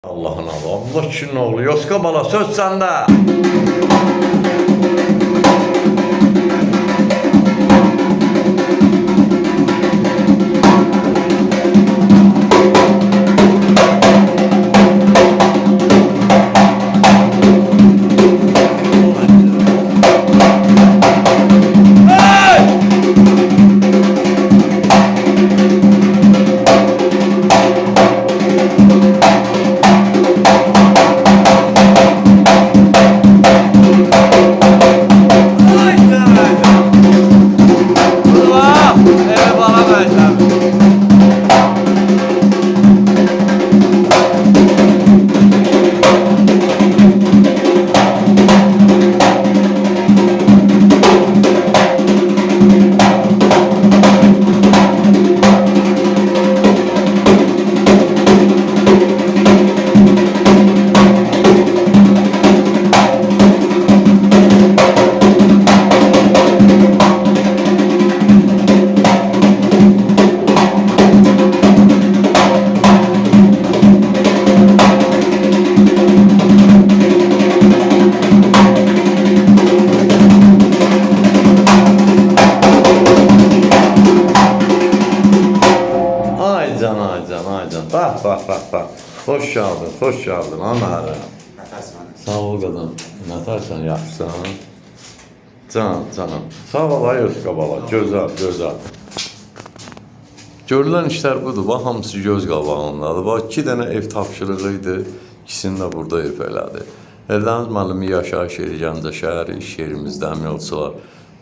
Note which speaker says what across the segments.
Speaker 1: Allah'ın adı, Allah için ne oluyor? Yoska bala, söz sende. Aycan. Bak. Hoş geldin, hoş geldin. Ana. Sağ ol qadın. Nətarsan, yaxşısan. Canım. Sağ ol, Yoska bala. Gözəl. Görülən işlər budur. Bax, hamısı göz qabağındadır. Bax, 2 dənə ev tapşırığı idi. İkisini də burada ev elədi. Eldəniz müəllimi yaşayış yeri, Gəncə şəhəri, iş yerimizdə əməkdaşlar,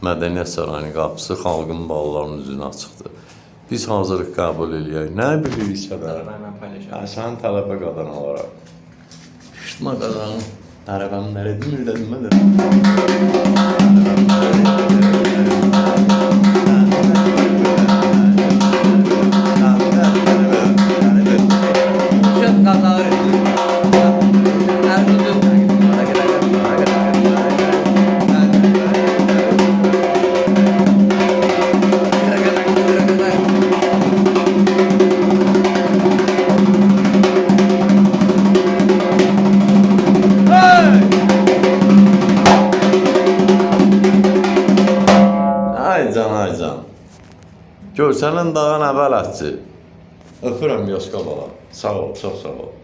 Speaker 1: Mədəniyyət Sarayının qapısı xalqın balalarının üzünə açıqdır. Biz hazırlıq qəbul eləyək. Nə biliriksə də. Sən tələbə qadın olaraq. Şutma qadın. Ərəbəm nələ demirlər. Aycan. Görsənin dağın əvvəl ətçi. Öpürəm Yoska bala. Sağ ol, çox sağ ol.